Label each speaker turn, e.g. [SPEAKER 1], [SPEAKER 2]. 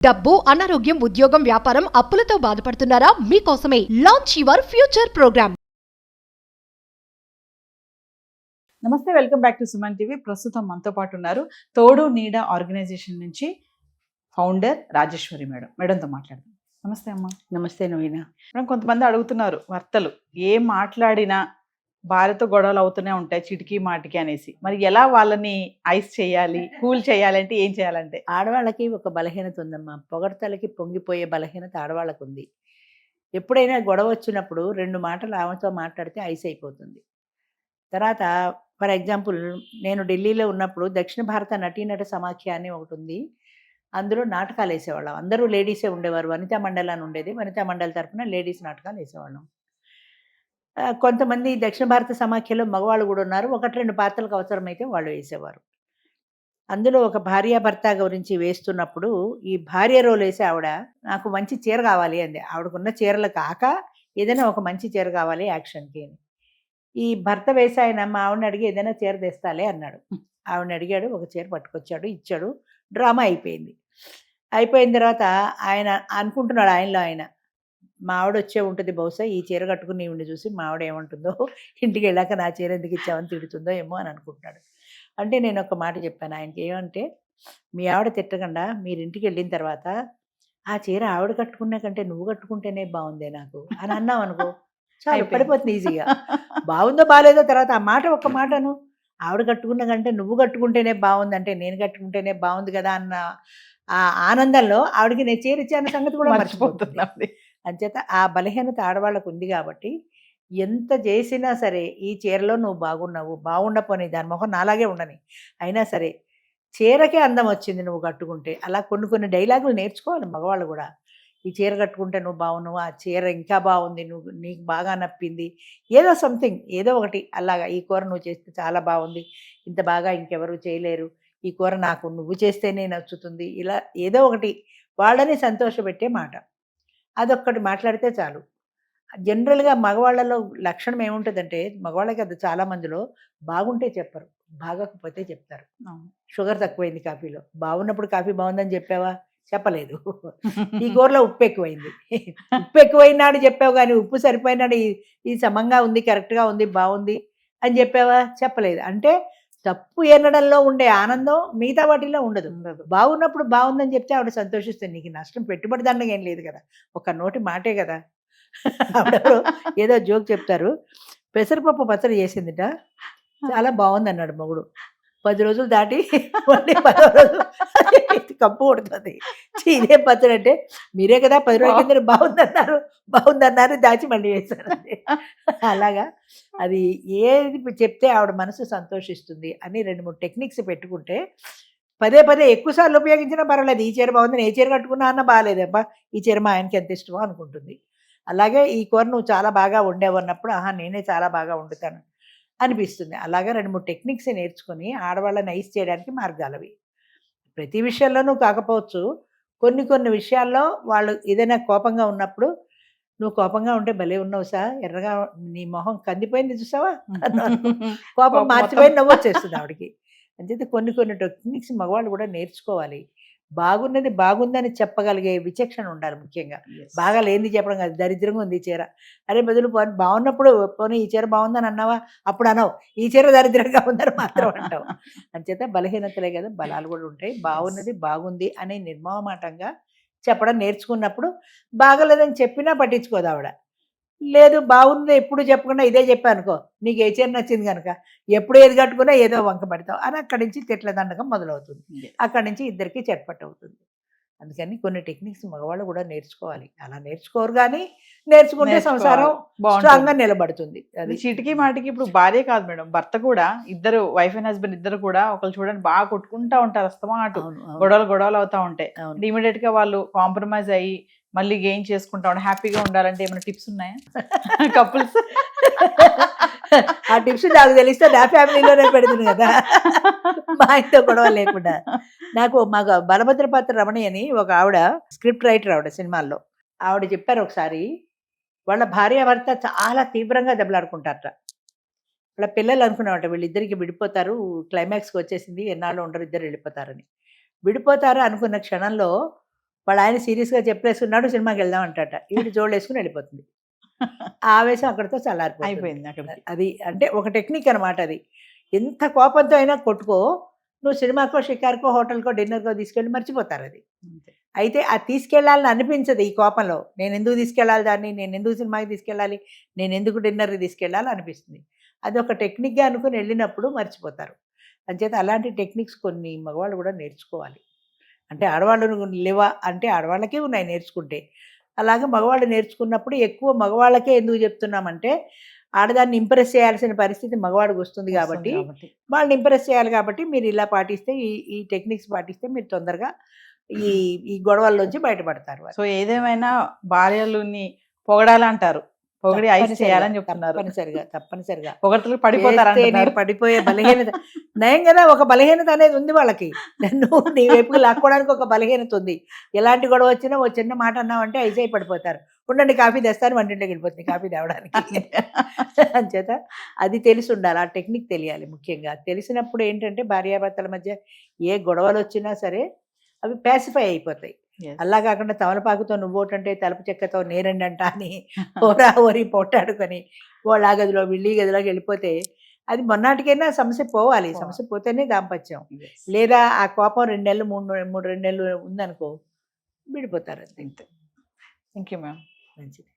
[SPEAKER 1] డబ్బు, అనారోగ్యం, ఉద్యోగం, వ్యాపారం, అప్పులతో బాధపడుతున్నారా? మీకోసమే లాంచ్ యువర్ ఫ్యూచర్ ప్రోగ్రామ్.
[SPEAKER 2] నమస్తే, welcome back to Suman TV. ప్రస్తుతం మనతో పాటు ఉన్నారు తోడు నీడ ఆర్గనైజేషన్ నుంచి ఫౌండర్ రాజేశ్వరి మేడంతో మాట్లాడదాం. నమస్తే అమ్మ.
[SPEAKER 3] నమస్తే నవీన.
[SPEAKER 2] మేడం, కొంతమంది అడుగుతున్నారు భర్తలు ఏం మాట్లాడినా భార్యతో గొడవలు అవుతూనే ఉంటాయి చిటికీ మాటికి అనేసి, మరి ఎలా వాళ్ళని ఐస్ చేయాలి, కూల్ చేయాలంటే ఏం చేయాలంటే?
[SPEAKER 3] ఆడవాళ్ళకి ఒక బలహీనత ఉందమ్మా. పొగడతలకి పొంగిపోయే బలహీనత ఆడవాళ్ళకు ఉంది. ఎప్పుడైనా గొడవ వచ్చినప్పుడు 2 మాటలు ఆమెతో మాట్లాడితే ఐస్ అయిపోతుంది. తర్వాత ఫర్ ఎగ్జాంపుల్, నేను ఢిల్లీలో ఉన్నప్పుడు దక్షిణ భారత నటీనట సమాఖ్య అని ఒకటి ఉంది. అందులో నాటకాలు వేసేవాళ్ళం. అందరూ లేడీసే ఉండేవారు. వనితా మండలి అని ఉండేది. వనితా మండలి తరఫున లేడీస్ నాటకాలు వేసేవాళ్ళం. కొంతమంది దక్షిణ భారత సమాఖ్యలో మగవాళ్ళు కూడా ఉన్నారు. 1-2 పాత్రలకు అవసరమైతే వాళ్ళు వేసేవారు. అందులో ఒక భార్యాభర్త గురించి వేస్తున్నప్పుడు ఈ భార్య రోల్ వేసే ఆవిడ నాకు మంచి చీర కావాలి అంది. ఆవిడకున్న చీరలు కాక ఏదైనా ఒక మంచి చీర కావాలి యాక్షన్కి అని. ఈ భర్త వేసే ఆయన మా ఆవిడని అడిగి ఏదైనా చీర తెస్తాలే అన్నాడు. ఆవిడని అడిగాడు, ఒక చీర పట్టుకొచ్చాడు, ఇచ్చాడు. డ్రామా అయిపోయింది. అయిపోయిన తర్వాత ఆయన అనుకుంటున్నాడు ఆయనలో ఆయన, మా ఆవిడ వచ్చే ఉంటుంది బహుశా ఈ చీర కట్టుకుని ఈవిని చూసి మా ఆవిడ ఏమంటుందో, ఇంటికి వెళ్ళాక నా చీర ఎందుకు ఇచ్చావని తిడుతుందో ఏమో అని అనుకుంటున్నాడు. అంటే నేను ఒక మాట చెప్పాను ఆయనకి, ఏమంటే మీ ఆవిడ తిట్టకుండా మీరు ఇంటికి వెళ్ళిన తర్వాత ఆ చీర ఆవిడ కట్టుకున్నా కంటే నువ్వు కట్టుకుంటేనే బాగుందే నాకు అని అన్నావు అనుకో, చాలు పడిపోతుంది ఈజీగా. బాగుందో బాగాలేదో తర్వాత ఆ మాట ఒక్క మాటను, ఆవిడ కట్టుకున్న కంటే నువ్వు కట్టుకుంటేనే బాగుంది అంటే నేను కట్టుకుంటేనే బాగుంది కదా అన్న ఆ ఆనందంలో ఆవిడకి నేను చీర ఇచ్చాన్న సంగతి కూడా మర్చిపోతుంది. అంచేత ఆ బలహీనత ఆడవాళ్ళకు ఉంది కాబట్టి ఎంత చేసినా సరే ఈ చీరలో నువ్వు బాగున్నావు, బాగుండపోని దాని మొహం నాలాగే ఉండని, అయినా సరే చీరకే అందం వచ్చింది నువ్వు కట్టుకుంటే. అలా కొన్ని డైలాగులు నేర్చుకోవాలి మగవాళ్ళు కూడా. ఈ చీర కట్టుకుంటే నువ్వు బాగున్నావు, ఆ చీర ఇంకా బాగుంది, నువ్వు నీకు బాగా నప్పింది, ఏదో సంథింగ్ ఏదో ఒకటి అలాగా. ఈ కూర నువ్వు చేస్తే చాలా బాగుంది, ఇంత బాగా ఇంకెవరు చేయలేరు, ఈ కూర నాకు నువ్వు చేస్తేనే నచ్చుతుంది, ఇలా ఏదో ఒకటి వాళ్ళని సంతోషపెట్టే మాట. అదొక్కటి మాట్లాడితే చాలు. జనరల్గా మగవాళ్ళలో లక్షణం ఏముంటుందంటే, మగవాళ్ళకి అది చాలా మందిలో బాగుంటే చెప్పరు, బాగోకపోతే చెప్తారు. షుగర్ తక్కువైంది కాఫీలో, బాగున్నప్పుడు కాఫీ బాగుందని చెప్పావా? చెప్పలేదు. ఈ కూరలో ఉప్పు ఎక్కువైంది, ఉప్పు ఎక్కువైనాడు చెప్పావు, కానీ ఉప్పు సరిపోయినాడు, ఈ సమంగా ఉంది, కరెక్ట్గా ఉంది, బాగుంది అని చెప్పావా? చెప్పలేదు. అంటే తప్పు ఎనడంలో ఉండే ఆనందం మిగతా వాటిలో ఉండదు. బాగున్నప్పుడు బాగుందని చెప్తే ఆవిడ సంతోషిస్తుంది. నీకు నష్టం, పెట్టుబడి దండగా ఏం లేదు కదా, ఒక నోటి మాటే కదా. ఆవిడ ఏదో జోక్ చెప్తారు, పెసరపప్పు పచ్చడి చేసిందిట, చాలా బాగుంది అన్నాడు మొగుడు. 10 రోజులు దాటి మళ్ళీ 10వ రోజు కంపు కొడుతుంది. ఇదే పచ్చడి అంటే, మీరే కదా 10 రోజుల కింద బాగుందన్నారు దాచి మళ్ళీ వేశారు. అలాగా అది ఏది చెప్తే ఆవిడ మనసు సంతోషిస్తుంది అని 2-3 టెక్నిక్స్ పెట్టుకుంటే పదే ఎక్కువసార్లు ఉపయోగించినా పర్వాలేదు. ఈ చీర బాగుంది, ఏ చీర కట్టుకున్నా అన్న బాగాలేదబ్బా, ఈ చీర మా ఆయనకి ఎంత ఇష్టమో అనుకుంటుంది. అలాగే ఈ కూర నువ్వు చాలా బాగా వండావన్నప్పుడు, ఆహా నేనే చాలా బాగా వండుతాను అనిపిస్తుంది. అలాగే 2-3 టెక్నిక్స్ నేర్చుకొని ఆడవాళ్ళని ఐస్ చేయడానికి మార్గాలవి. ప్రతి విషయంలోనూ కాకపోవచ్చు, కొన్ని విషయాల్లో వాళ్ళు ఏదైనా కోపంగా ఉన్నప్పుడు, నువ్వు కోపంగా ఉంటే భలే ఉన్నావు సార్, ఎర్రగా నీ మొహం కందిపోయింది చూసావా, కోపం మార్చిపోయి నవ్వు వచ్చేస్తుంది ఆవిడకి. అంచేత కొన్ని టెక్నిక్స్ మగవాళ్ళు కూడా నేర్చుకోవాలి. బాగున్నది బాగుందని చెప్పగలిగే విచక్షణ ఉండాలి ముఖ్యంగా. బాగా లేనిది చెప్పడం కాదు, దరిద్రంగా ఉంది ఈ చీర, అరే బదులు బాగున్నప్పుడు పోనీ ఈ చీర బాగుందని అన్నావా, అప్పుడు అనవు ఈ చీర దరిద్రంగా ఉందని మాత్రం అంటావు. అంచేత బలహీనతలే కదా బలాలు కూడా ఉంటాయి. బాగున్నది బాగుంది అని నిర్మమాటంగా చెప్పడం నేర్చుకున్నప్పుడు, బాగలేదని చెప్పినా పట్టించుకోదు ఆవిడ. లేదు బాగుంది ఎప్పుడు చెప్పకుండా ఇదే చెప్పానుకో, నీకు ఏ చీర నచ్చింది కనుక ఎప్పుడు ఏది కట్టుకున్నా ఏదో వంక పెడతావు అని అక్కడి నుంచి తిట్ల దండకం మొదలవుతుంది. అక్కడి నుంచి ఇద్దరికి చట్పట్ అవుతుంది. అందుకని కొన్ని టెక్నిక్స్ మగవాళ్ళు కూడా నేర్చుకోవాలి. అలా నేర్చుకోరు, కానీ నేర్చుకుంటే సంసారం స్ట్రాంగ్గా నిలబడుతుంది.
[SPEAKER 2] అది చిటికీ మాటికి ఇప్పుడు భార్య కాదు మేడం, భర్త కూడా, ఇద్దరు వైఫ్ అండ్ హస్బెండ్ ఇద్దరు కూడా ఒకళ్ళు చూడండి బాగా కొట్టుకుంటా ఉంటారు, అస్తమాటు గొడవలు అవుతా ఉంటాయి. ఇమీడియట్ గా వాళ్ళు కాంప్రమైజ్ అయ్యి మళ్ళీ గెయిన్ చేసుకుంటా ఉంటారు. హ్యాపీగా ఉండాలంటే ఏమైనా టిప్స్ ఉన్నాయా కపుల్స్?
[SPEAKER 3] ఆ టిప్స్ నాకు తెలిస్తే నా ఫ్యామిలీలోనే పెడుతుంది కదా, మా ఇంట్లో గొడవ లేకుండా. మాకు బలభద్రపాత్ర రమణి అని ఒక ఆవిడ స్క్రిప్ట్ రైటర్, ఆవిడ సినిమాల్లో, ఆవిడ చెప్పారు ఒకసారి, వాళ్ళ భార్యాభర్త చాలా తీవ్రంగా దెబ్బలాడుకుంటారట. వాళ్ళ పిల్లలు అనుకున్నామట వీళ్ళిద్దరికి విడిపోతారు, క్లైమాక్స్కి వచ్చేసింది, ఎన్నాళ్ళు ఉండరు, ఇద్దరు వెళ్ళిపోతారని. విడిపోతారు అనుకున్న క్షణంలో వాళ్ళ ఆయన సీరియస్గా చెప్పేసుకున్నాడు, సినిమాకి వెళ్దాం అంటట, ఈవిడ జోళ్ళు వేసుకుని వెళ్ళిపోతుంది. ఆ ఆవేశం అక్కడితో చల్లారిపోతుంది.
[SPEAKER 2] అయిపోయింది అక్కడికి.
[SPEAKER 3] అది అంటే ఒక టెక్నిక్ అనమాట అది. ఎంత కోపంతో అయినా కొట్టుకో, నువ్వు సినిమాకో, షికార్కో, హోటల్కో, డిన్నర్కో తీసుకెళ్ళి మర్చిపోతారు అది.
[SPEAKER 2] అంతే.
[SPEAKER 3] అయితే అది తీసుకెళ్ళాలని అనిపించదు ఈ కోపంలో. నేను ఎందుకు తీసుకెళ్ళాలి దాన్ని, నేను ఎందుకు సినిమాకి తీసుకెళ్ళాలి, నేను ఎందుకు డిన్నర్కి తీసుకెళ్ళాలి అనిపిస్తుంది. అది ఒక టెక్నిక్గా అనుకుని వెళ్ళినప్పుడు మర్చిపోతారు. అంచేత అలాంటి టెక్నిక్స్ కొన్ని మగవాళ్ళు కూడా నేర్చుకోవాలి. అంటే ఆడవాళ్ళు లేవా అంటే ఆడవాళ్ళకే ఉన్నాయి నేర్చుకుంటే. అలాగే మగవాళ్ళు నేర్చుకున్నప్పుడు ఎక్కువ మగవాళ్ళకే ఎందుకు చెప్తున్నామంటే, ఆడదాన్ని ఇంప్రెస్ చేయాల్సిన పరిస్థితి మగవాడికి వస్తుంది కాబట్టి, వాళ్ళని ఇంప్రెస్ చేయాలి కాబట్టి మీరు ఇలా పాటిస్తే, ఈ ఈ టెక్నిక్స్ పాటిస్తే మీరు తొందరగా ఈ ఈ గొడవల్లోంచి బయటపడతారు.
[SPEAKER 2] సో ఏదేమైనా భార్యలుని పొగడాలంటారు, పొగిడి ఐస్ చేయాలని చెప్తున్నారు.
[SPEAKER 3] తప్పనిసరిగా
[SPEAKER 2] పొగడతలు పడిపోతారు.
[SPEAKER 3] పడిపోయే బలహీనత నయం కదా. ఒక బలహీనత అనేది ఉంది వాళ్ళకి. నువ్వు నీ వైపుకి లాక్కోవడానికి ఒక బలహీనత ఉంది. ఎలాంటి గొడవ వచ్చినా ఓ చిన్న మాట అన్నావంటే ఐసై పడిపోతారు. ఉండండి కాఫీ తెస్తాను, వంటింటికి వెళ్ళిపోతుంది కాఫీ తేవడానికి. అంచేత అది తెలిసి ఉండాలి, ఆ టెక్నిక్ తెలియాలి ముఖ్యంగా. తెలిసినప్పుడు ఏంటంటే భార్యాభర్తల మధ్య ఏ గొడవలు వచ్చినా సరే అవి ప్యాసిఫై అయిపోతాయి. అలా కాకుండా తమలపాకుతో నువ్వోటంటే తలుపు చెక్కతో నేరండంట అని ఓరా ఓరి పోటాడుకొని వాళ్ళ ఆ గదిలో వీళ్ళీ గదిలోకి వెళ్ళిపోతే అది మొన్నటికైనా సమస్య పోవాలి. సమస్య పోతేనే దాంపత్యం. లేదా ఆ కోపం 2 నెలలు 3 నెలలు ఉందనుకో, విడిపోతారు అంతే.
[SPEAKER 2] Thank you ma'am.
[SPEAKER 3] మంచిది.